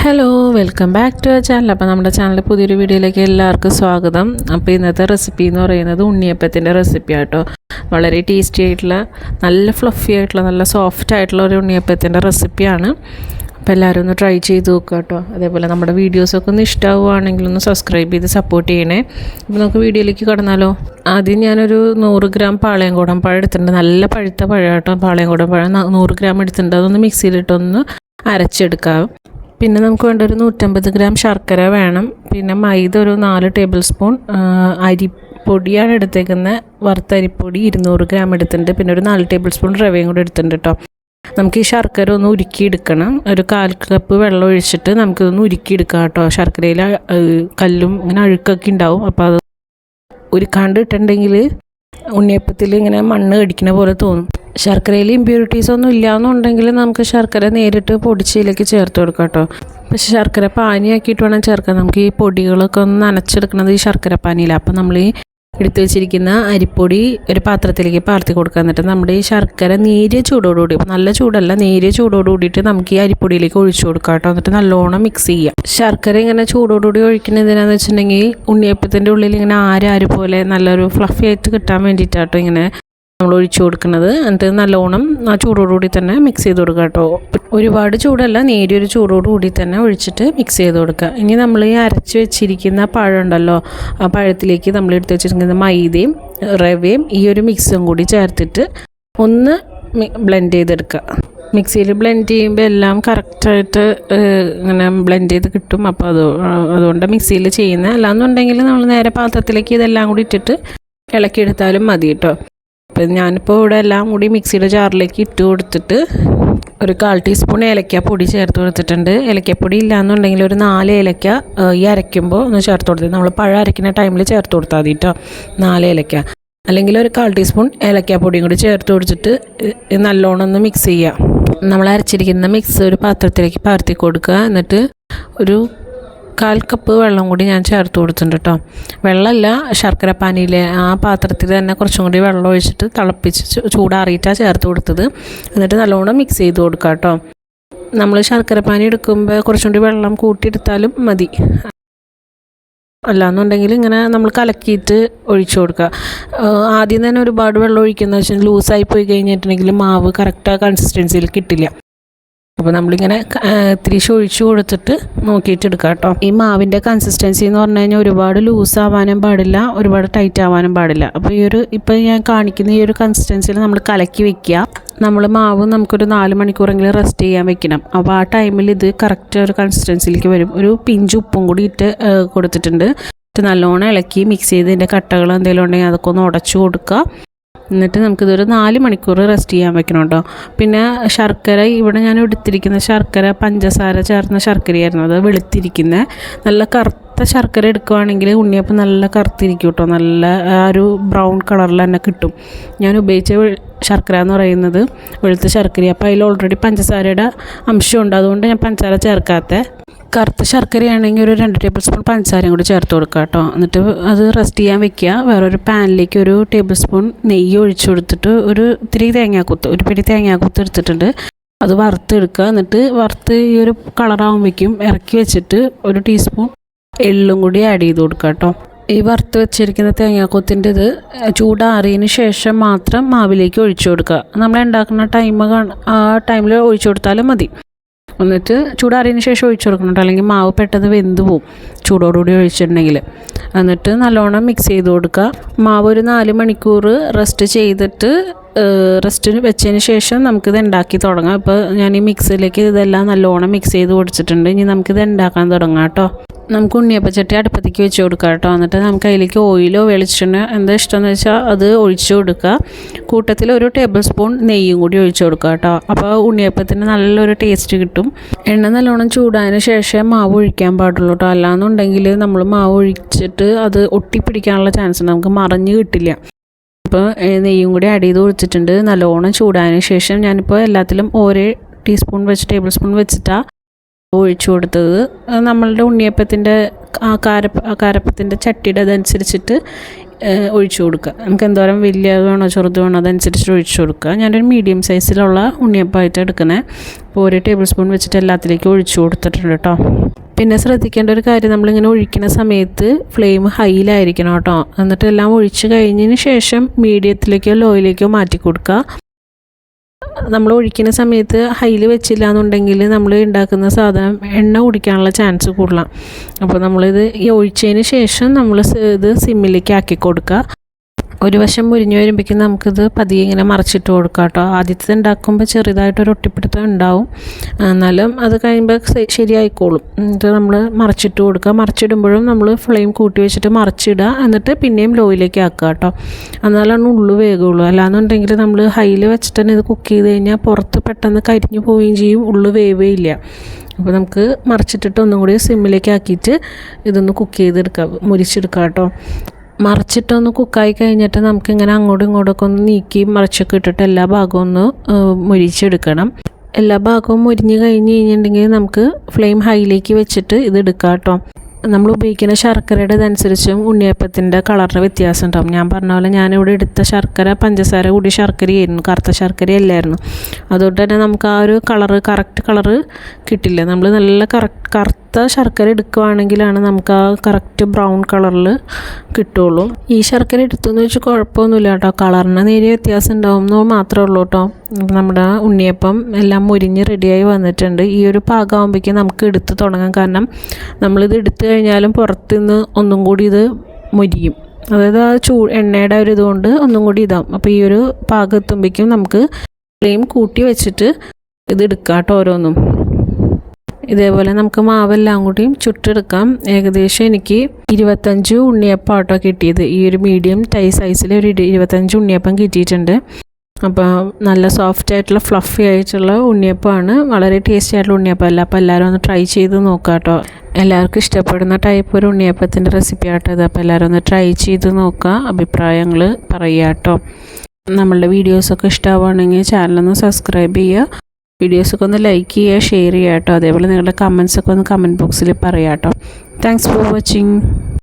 Hello welcome back to our channel. അപ്പോൾ നമ്മുടെ ചാനലിൽ പുതിയൊരു വീഡിയോയിലേക്ക് എല്ലാവർക്കും സ്വാഗതം. അപ്പോൾ ഇന്നത്തെ റെസിപ്പി എന്ന് പറയുന്നത് ഉണ്ണിയപ്പത്തിൻ്റെ റെസിപ്പി ആട്ടോ. വളരെ ടേസ്റ്റി ആയിട്ടുള്ള നല്ല ഫ്ലഫി ആയിട്ടുള്ള നല്ല സോഫ്റ്റ് ആയിട്ടുള്ള ഒരു ഉണ്ണിയപ്പത്തിൻ്റെ റെസിപ്പിയാണ്. അപ്പോൾ എല്ലാവരും ഒന്ന് ട്രൈ ചെയ്ത് നോക്കുക കേട്ടോ. അതേപോലെ നമ്മുടെ വീഡിയോസൊക്കെ ഒന്ന് ഇഷ്ടമാവുകയാണെങ്കിൽ ഒന്ന് സബ്സ്ക്രൈബ് ചെയ്ത് സപ്പോർട്ട് ചെയ്യണേ. അപ്പോൾ നമുക്ക് വീഡിയോയിലേക്ക് കടന്നാലോ. ആദ്യം ഞാനൊരു 100 ഗ്രാം പാളയംകുടം പഴം എടുത്തിട്ടുണ്ട്. നല്ല പഴുത്ത പഴം കേട്ടോ. പാളയംകുടം പഴം 100 ഗ്രാം എടുത്തിട്ടുണ്ട്. അതൊന്ന് മിക്സിയിലിട്ടൊന്ന് അരച്ചെടുക്കാം. പിന്നെ നമുക്ക് വേണ്ട ഒരു 150 ഗ്രാം ശർക്കര വേണം. പിന്നെ മൈദ ഒരു 4 ടേബിൾ സ്പൂൺ, അരിപ്പൊടിയാണ് എടുത്തേക്കുന്നത്. വറുത്തരിപ്പൊടി 200 ഗ്രാം എടുത്തിട്ടുണ്ട്. പിന്നെ ഒരു 4 ടേബിൾ സ്പൂൺ റവയും കൂടെ എടുത്തിട്ടുണ്ട് കേട്ടോ. നമുക്ക് ഈ ശർക്കര ഒന്ന് ഉരുക്കിയെടുക്കണം. ഒരു 1/4 കപ്പ് വെള്ളം ഒഴിച്ചിട്ട് നമുക്കിതൊന്ന് ഉരുക്കിയെടുക്കാം കേട്ടോ. ശർക്കരയിൽ കല്ലും ഇങ്ങനെ അഴുക്കൊക്കെ ഉണ്ടാവും. അപ്പോൾ അത് ഉരുക്കാണ്ട് ഇട്ടുണ്ടെങ്കിൽ ഉണ്ണിയപ്പത്തിൽ ഇങ്ങനെ മണ്ണ് കടിക്കുന്ന പോലെ തോന്നും. ശർക്കരയിൽ ഇമ്പ്യൂരിറ്റീസ് ഒന്നും ഇല്ലയെന്നുണ്ടെങ്കിൽ നമുക്ക് ശർക്കര നേരിട്ട് പൊടിച്ചതിലേക്ക് ചേർത്ത് കൊടുക്കാം കേട്ടോ. പക്ഷേ ശർക്കര പാനിയാക്കിയിട്ട് വേണം ചേർക്കാൻ. നമുക്ക് ഈ പൊടികളൊക്കെ ഒന്ന് നനച്ചെടുക്കുന്നത് ഈ ശർക്കര പാനിയിലാണ്. അപ്പോൾ നമ്മൾ ഈ എടുത്തു വെച്ചിരിക്കുന്ന അരിപ്പൊടി ഒരു പാത്രത്തിലേക്ക് പാർത്തി കൊടുക്കുക. എന്നിട്ട് നമ്മുടെ ഈ ശർക്കര നേരിയ ചൂടോടുകൂടി, നല്ല ചൂടല്ല, നേരിയ ചൂടോടുകൂടിയിട്ട് നമുക്ക് ഈ അരിപ്പൊടിയിലേക്ക് ഒഴിച്ചു കൊടുക്കാം കേട്ടോ. എന്നിട്ട് നല്ലോണം മിക്സ് ചെയ്യാം. ശർക്കര ഇങ്ങനെ ചൂടോടുകൂടി ഒഴിക്കുന്നത് എന്തിനാണെന്ന് വെച്ചിട്ടുണ്ടെങ്കിൽ ഉണ്ണിയപ്പത്തിൻ്റെ ഉള്ളിൽ ഇങ്ങനെ ആര് പോലെ നല്ലൊരു ഫ്ലഫി ആയിട്ട് കിട്ടാൻ വേണ്ടിയിട്ടാട്ടോ ഇങ്ങനെ നമ്മൾ ഒഴിച്ചു കൊടുക്കുന്നത്. എന്നിട്ട് നല്ലോണം ആ ചൂടോടുകൂടി തന്നെ മിക്സ് ചെയ്ത് കൊടുക്കുക കേട്ടോ. ഒരുപാട് ചൂടല്ല, നേരിയൊരു ചൂടോടുകൂടി തന്നെ ഒഴിച്ചിട്ട് മിക്സ് ചെയ്ത് കൊടുക്കുക. ഇനി നമ്മൾ ഈ അരച്ച് വെച്ചിരിക്കുന്ന പഴം ഉണ്ടല്ലോ, ആ പഴത്തിലേക്ക് നമ്മൾ എടുത്ത് വെച്ചിരിക്കുന്ന മൈദയും റവയും ഈ ഒരു മിക്സും കൂടി ചേർത്തിട്ട് ഒന്ന് ബ്ലെൻഡ് ചെയ്തെടുക്കുക. മിക്സിയിൽ ബ്ലെൻഡ് ചെയ്യുമ്പോൾ എല്ലാം കറക്റ്റായിട്ട് ഇങ്ങനെ ബ്ലെൻഡ് ചെയ്ത് കിട്ടും. അപ്പോൾ അതുകൊണ്ട് മിക്സിയിൽ ചെയ്യുന്നത്. അല്ലാന്നുണ്ടെങ്കിൽ നമ്മൾ നേരെ പാത്രത്തിലേക്ക് ഇതെല്ലാം കൂടി ഇട്ടിട്ട് ഇളക്കിയെടുത്താലും മതി കേട്ടോ. അപ്പം ഞാനിപ്പോൾ ഇവിടെ എല്ലാം കൂടി മിക്സിയുടെ ജാറിലേക്ക് ഇട്ട് കൊടുത്തിട്ട് ഒരു 1/4 ടീസ്പൂൺ ഏലക്കാപ്പൊടി ചേർത്ത് കൊടുത്തിട്ടുണ്ട്. ഏലക്കാപ്പൊടി ഇല്ലയെന്നുണ്ടെങ്കിൽ ഒരു 4 ഏലക്ക ഈ അരയ്ക്കുമ്പോൾ ഒന്ന് ചേർത്ത് കൊടുത്തത്. നമ്മൾ പഴം അരയ്ക്കുന്ന ടൈമിൽ ചേർത്ത് കൊടുത്താൽ മതി കേട്ടോ. 4 ഏലക്ക അല്ലെങ്കിൽ ഒരു 1/4 ടീസ്പൂൺ ഏലക്കാപ്പൊടിയും കൂടി ചേർത്ത് കൊടുത്തിട്ട് നല്ലോണം ഒന്ന് മിക്സ് ചെയ്യുക. നമ്മൾ അരച്ചിരിക്കുന്ന മിക്സ് ഒരു പാത്രത്തിലേക്ക് പകർത്തി കൊടുക്കുക. എന്നിട്ട് ഒരു 1/4 കപ്പ് വെള്ളം കൂടി ഞാൻ ചേർത്ത് കൊടുത്തിട്ടുണ്ട് കേട്ടോ. വെള്ളമല്ല, ശർക്കര പാനിയിലെ ആ പാത്രത്തിൽ തന്നെ കുറച്ചും കൂടി വെള്ളം ഒഴിച്ചിട്ട് തിളപ്പിച്ച് ചൂടാറിയിട്ടാണ് ചേർത്ത് കൊടുത്തത്. എന്നിട്ട് നല്ലോണം മിക്സ് ചെയ്ത് കൊടുക്കുക കേട്ടോ. നമ്മൾ ശർക്കര പാനി എടുക്കുമ്പോൾ കുറച്ചും കൂടി വെള്ളം കൂട്ടിയെടുത്താലും മതി. അല്ലാന്നുണ്ടെങ്കിൽ ഇങ്ങനെ നമ്മൾ കലക്കിയിട്ട് ഒഴിച്ചു കൊടുക്കുക. ആദ്യം തന്നെ ഒരുപാട് വെള്ളം ഒഴിക്കുന്നത് വെച്ചാൽ ലൂസായി പോയി കഴിഞ്ഞിട്ടുണ്ടെങ്കിൽ മാവ് കറക്റ്റ് കൺസിസ്റ്റൻസിയിൽ കിട്ടില്ല. അപ്പോൾ നമ്മളിങ്ങനെ ഇത്തിരി ഒഴിച്ചു കൊടുത്തിട്ട് നോക്കിയിട്ട് എടുക്കുക കേട്ടോ. ഈ മാവിൻ്റെ കൺസിസ്റ്റൻസി എന്ന് പറഞ്ഞു കഴിഞ്ഞാൽ ഒരുപാട് ലൂസ് ആവാനും പാടില്ല, ഒരുപാട് ടൈറ്റ് ആവാനും പാടില്ല. അപ്പോൾ ഇപ്പോൾ ഞാൻ കാണിക്കുന്ന ഈ ഒരു കൺസിസ്റ്റൻസിയിൽ നമ്മൾ കലക്കി വെക്കുക. നമ്മൾ മാവ് നമുക്കൊരു 4 മണിക്കൂറെങ്കിലും റെസ്റ്റ് ചെയ്യാൻ വെക്കണം. അപ്പോൾ ആ ടൈമിൽ ഇത് കറക്റ്റ് ഒരു കൺസിസ്റ്റൻസിയിലേക്ക് വരും. ഒരു പിഞ്ച് ഉപ്പും കൂടി ഇട്ട് കൊടുത്തിട്ടുണ്ട്. നല്ലോണം ഇളക്കി മിക്സ് ചെയ്ത് ഇതിൻ്റെ കട്ടകൾ എന്തെങ്കിലും ഉണ്ടെങ്കിൽ അതൊക്കെ ഒന്ന് ഉടച്ചു കൊടുക്കുക. എന്നിട്ട് നമുക്കിതൊരു 4 മണിക്കൂർ റെസ്റ്റ് ചെയ്യാൻ വെക്കണം കേട്ടോ. പിന്നെ ശർക്കര, ഇവിടെ ഞാൻ എടുത്തിരിക്കുന്ന ശർക്കര പഞ്ചസാര ചേർന്ന ശർക്കരയായിരുന്നു. അത് വെളുത്തിരിക്കുന്ന നല്ല കറുത്ത ശർക്കര എടുക്കുകയാണെങ്കിൽ ഉണ്ണിയപ്പം നല്ല കറുത്തിരിക്കും കേട്ടോ. നല്ല ഒരു ബ്രൗൺ കളറിൽ തന്നെ കിട്ടും. ഞാൻ ഉപയോഗിച്ച ശർക്കര എന്ന് പറയുന്നത് വെളുത്ത ശർക്കര. അപ്പോൾ അതിൽ ഓൾറെഡി പഞ്ചസാരയുടെ അംശമുണ്ട്. അതുകൊണ്ട് ഞാൻ പഞ്ചസാര ചേർക്കാത്ത. കറുത്ത ശർക്കരയാണെങ്കിൽ ഒരു 2 ടേബിൾ സ്പൂൺ പഞ്ചസാരയും കൂടി ചേർത്ത് കൊടുക്കുക കേട്ടോ. എന്നിട്ട് അത് റെസ്റ്റ് ചെയ്യാൻ വെക്കുക. വേറൊരു പാനിലേക്ക് ഒരു ടേബിൾ സ്പൂൺ നെയ്യ് ഒഴിച്ചു കൊടുത്തിട്ട് ഒരു പിടി തേങ്ങാക്കൊത്ത് എടുത്തിട്ടുണ്ട്. അത് വറുത്തെടുക്കുക. എന്നിട്ട് വറുത്ത് ഈ ഒരു കളറാകുമ്പോഴേക്കും ഇറക്കി വെച്ചിട്ട് ഒരു ടീസ്പൂൺ എള്ളും കൂടി ആഡ് ചെയ്ത് കൊടുക്കുക കേട്ടോ. ഈ വറുത്ത് വെച്ചിരിക്കുന്ന തേങ്ങാക്കൊത്തിൻ്റെ ഇത് ചൂടാറിയതിന് ശേഷം മാത്രം മാവിലേക്ക് ഒഴിച്ചു കൊടുക്കുക. നമ്മൾ ഉണ്ടാക്കുന്ന ആ ടൈമിൽ ഒഴിച്ചു കൊടുത്താലും മതി. എന്നിട്ട് ചൂടാറിയതിന് ശേഷം ഒഴിച്ചു കൊടുക്കണം, അല്ലെങ്കിൽ മാവ് പെട്ടെന്ന് വെന്ത് പോവും ചൂടോടുകൂടി ഒഴിച്ചിട്ടുണ്ടെങ്കിൽ. എന്നിട്ട് നല്ലോണം മിക്സ് ചെയ്ത് കൊടുക്കുക. മാവ് ഒരു 4 മണിക്കൂർ റെസ്റ്റിന് വെച്ചതിന് ശേഷം നമുക്കിത് ഉണ്ടാക്കി തുടങ്ങാം. ഇപ്പോൾ ഞാൻ ഈ മിക്സിലേക്ക് ഇതെല്ലാം നല്ലോണം മിക്സ് ചെയ്ത് കൊടുത്തിട്ടുണ്ട്. ഇനി നമുക്കിത് ഉണ്ടാക്കാൻ തുടങ്ങാം കേട്ടോ. നമുക്ക് ഉണ്ണിയപ്പച്ചട്ടി അടുപ്പത്തേക്ക് വെച്ച് കൊടുക്കുക കേട്ടോ. എന്നിട്ട് നമുക്ക് അതിലേക്ക് ഓയിലോ വെളിച്ചെണ്ണ എന്താ ഇഷ്ടമെന്ന് വെച്ചാൽ അത് ഒഴിച്ചു കൊടുക്കുക. കൂട്ടത്തിൽ ഒരു ടേബിൾ സ്പൂൺ നെയ്യും കൂടി ഒഴിച്ചു കൊടുക്കുക കേട്ടോ. അപ്പോൾ ഉണ്ണിയപ്പത്തിന് നല്ലൊരു ടേസ്റ്റ് കിട്ടും. എണ്ണ നല്ലോണം ചൂടായതിന് ശേഷം മാവ് ഒഴിക്കാൻ പാടുള്ളൂ കേട്ടോ. അല്ലാന്നുണ്ടെങ്കിൽ നമ്മൾ മാവ് ഒഴിച്ചിട്ട് അത് ഒട്ടിപ്പിടിക്കാനുള്ള ചാൻസ് ഉണ്ട്, നമുക്ക് മറിഞ്ഞ് കിട്ടില്ല. അപ്പോൾ നെയ്യും കൂടി ആഡ് ചെയ്ത് കൊടുത്തിട്ടുണ്ട്. നല്ലോണം ചൂടായതിന് ശേഷം ഞാനിപ്പോൾ എല്ലാത്തിലും ഓരോ ടേബിൾ സ്പൂൺ വെച്ചിട്ടാണ് ഒഴിച്ചു കൊടുത്തത്. നമ്മളുടെ ഉണ്ണിയപ്പത്തിൻ്റെ കാരപ്പത്തിൻ്റെ ചട്ടിയുടെ അതനുസരിച്ചിട്ട് ഒഴിച്ചു കൊടുക്കുക. നമുക്ക് എന്തോരം വലിയ വേണോ ചെറുത് വേണോ അതനുസരിച്ച് ഒഴിച്ചു കൊടുക്കുക. ഞാനൊരു മീഡിയം സൈസിലുള്ള ഉണ്ണിയപ്പമായിട്ട് എടുക്കണേ. അപ്പോൾ 1 ടേബിൾ സ്പൂൺ വെച്ചിട്ട് എല്ലാത്തിലേക്കും ഒഴിച്ചു കൊടുത്തിട്ടുണ്ട് കേട്ടോ. പിന്നെ ശ്രദ്ധിക്കേണ്ട ഒരു കാര്യം, നമ്മളിങ്ങനെ ഒഴിക്കുന്ന സമയത്ത് ഫ്ലെയിം ഹൈയിലായിരിക്കണം കേട്ടോ. എന്നിട്ട് എല്ലാം ഒഴിച്ച് കഴിഞ്ഞതിന് ശേഷം മീഡിയത്തിലേക്കോ ലോയിലേക്കോ മാറ്റി കൊടുക്കുക. നമ്മൾ ഒഴിക്കുന്ന സമയത്ത് ഹൈയിൽ വെച്ചില്ല എന്നുണ്ടെങ്കിൽ നമ്മൾ ഉണ്ടാക്കുന്ന സാധനം എണ്ണ കുടിക്കാനുള്ള ചാൻസ് കൂടുതലാണ്. അപ്പോൾ നമ്മളിത് ഈ ഒഴിച്ചതിന് ശേഷം നമ്മൾ ഇത് സിമ്മിലേക്ക് ആക്കി കൊടുക്കുക. ഒരു വശം മുരിഞ്ഞ് വരുമ്പോഴേക്കും നമുക്കിത് പതിയെ ഇങ്ങനെ മറിച്ചിട്ട് കൊടുക്കാം കേട്ടോ. ആദ്യത്തെ ഉണ്ടാക്കുമ്പോൾ ചെറുതായിട്ടൊരു ഒട്ടിപ്പിടുത്തം ഉണ്ടാവും, എന്നാലും അത് കഴിയുമ്പോൾ ശരിയായിക്കോളും. എന്നിട്ട് നമ്മൾ മറിച്ചിട്ട് കൊടുക്കുക. മറിച്ചിടുമ്പോഴും നമ്മൾ ഫ്ലെയിം കൂട്ടി വെച്ചിട്ട് മറിച്ചിടുക, എന്നിട്ട് പിന്നെയും ലോയിലേക്ക് ആക്കുക കേട്ടോ. എന്നാലാണ് ഉള്ളു വേഗമുള്ളൂ. അല്ലാന്നുണ്ടെങ്കിൽ നമ്മൾ ഹൈയിൽ വെച്ചിട്ട് തന്നെ ഇത് കുക്ക് ചെയ്ത് കഴിഞ്ഞാൽ പുറത്ത് പെട്ടെന്ന് കരിഞ്ഞു പോവുകയും ചെയ്യും, ഉള്ളു വേവേ ഇല്ല. അപ്പോൾ നമുക്ക് മറിച്ചിട്ടിട്ട് ഒന്നും കൂടി സിമ്മിലേക്ക് ആക്കിയിട്ട് ഇതൊന്ന് കുക്ക് ചെയ്തെടുക്കാം, മുരിച്ചെടുക്കാം കേട്ടോ. മറിച്ചിട്ടൊന്ന് കുക്കായി കഴിഞ്ഞിട്ട് നമുക്കിങ്ങനെ അങ്ങോട്ടും ഇങ്ങോട്ടൊക്കെ ഒന്ന് നീക്കി മറിച്ചൊക്കെ ഇട്ടിട്ട് എല്ലാ ഭാഗവും ഒന്ന് മുരിച്ചെടുക്കണം. എല്ലാ ഭാഗവും മുരിഞ്ഞ് കഴിഞ്ഞ് കഴിഞ്ഞിട്ടുണ്ടെങ്കിൽ നമുക്ക് ഫ്ലെയിം ഹൈയിലേക്ക് വെച്ചിട്ട് ഇത് എടുക്കാം കേട്ടോ. നമ്മൾ ഉപയോഗിക്കുന്ന ശർക്കരയുടെ ഇതനുസരിച്ചും ഉണ്ണിയപ്പത്തിൻ്റെ കളറിന് വ്യത്യാസം ഉണ്ടാവും. ഞാൻ പറഞ്ഞ പോലെ ഞാനിവിടെ എടുത്ത ശർക്കര പഞ്ചസാര കൂടി ശർക്കരയായിരുന്നു, കറുത്ത ശർക്കരയല്ലായിരുന്നു. അതുകൊണ്ട് തന്നെ നമുക്ക് ആ ഒരു കറക്റ്റ് കളറ് കിട്ടില്ല. നമ്മൾ നല്ല കറുത്ത ശർക്കര എടുക്കുകയാണെങ്കിലാണ് നമുക്ക് ആ കറക്റ്റ് ബ്രൗൺ കളറിൽ കിട്ടുള്ളൂ. ഈ ശർക്കര എടുത്തെന്ന് വെച്ചാൽ കുഴപ്പമൊന്നുമില്ല കേട്ടോ, കളറിന് നേരിയ വ്യത്യാസം ഉണ്ടാവുമെന്നോ മാത്രമേ ഉള്ളൂ കേട്ടോ. നമ്മുടെ ഉണ്ണിയപ്പം എല്ലാം മുരിഞ്ഞ് റെഡിയായി വന്നിട്ടുണ്ട്. ഈ ഒരു പാകമാകുമ്പോഴേക്കും നമുക്ക് എടുത്ത് തുടങ്ങാം. കാരണം നമ്മളിത് എടുത്തു കഴിഞ്ഞാലും പുറത്തുനിന്ന് ഒന്നും കൂടി ഇത് മുരിയും, അതായത് ആ എണ്ണയുടെ ഒരു ഇതുകൊണ്ട് ഒന്നും കൂടി ഇതാവും. അപ്പോൾ ഈ ഒരു പാകം എത്തുമ്പോഴേക്കും നമുക്ക് ഫ്ലെയിം കൂട്ടി വെച്ചിട്ട് ഇത് എടുക്കാം കേട്ടോ. ഓരോന്നും ഇതേപോലെ നമുക്ക് മാവെല്ലാം കൂടിയും ചുട്ടെടുക്കാം. ഏകദേശം എനിക്ക് 25 ഉണ്ണിയപ്പം ആട്ടോ കിട്ടിയത്. ഈ ഒരു മീഡിയം സൈസിൽ ഒരു 25 ഉണ്ണിയപ്പം കിട്ടിയിട്ടുണ്ട്. അപ്പോൾ നല്ല സോഫ്റ്റ് ആയിട്ടുള്ള ഫ്ലഫി ആയിട്ടുള്ള ഉണ്ണിയപ്പമാണ്, വളരെ ടേസ്റ്റി ആയിട്ടുള്ള ഉണ്ണിയപ്പമല്ല. അപ്പോൾ എല്ലാവരും ഒന്ന് ട്രൈ ചെയ്ത് നോക്കാം കേട്ടോ. എല്ലാവർക്കും ഇഷ്ടപ്പെടുന്ന ടൈപ്പ് ഒരു ഉണ്ണിയപ്പത്തിൻ്റെ റെസിപ്പി ആട്ടോ ഇത്. അപ്പോൾ എല്ലാവരും ഒന്ന് ട്രൈ ചെയ്ത് നോക്കുക, അഭിപ്രായങ്ങൾ പറയുക കേട്ടോ. നമ്മളുടെ വീഡിയോസൊക്കെ ഇഷ്ടമാവുകയാണെങ്കിൽ ചാനലൊന്ന് സബ്സ്ക്രൈബ് ചെയ്യുക, വീഡിയോസൊക്കെ ഒന്ന് ലൈക്ക് ചെയ്യുക, ഷെയർ ചെയ്യുക കേട്ടോ. അതേപോലെ നിങ്ങളുടെ കമൻസൊക്കെ ഒന്ന് കമൻറ്റ് ബോക്സിൽ പറയാം കേട്ടോ. Thanks for watching.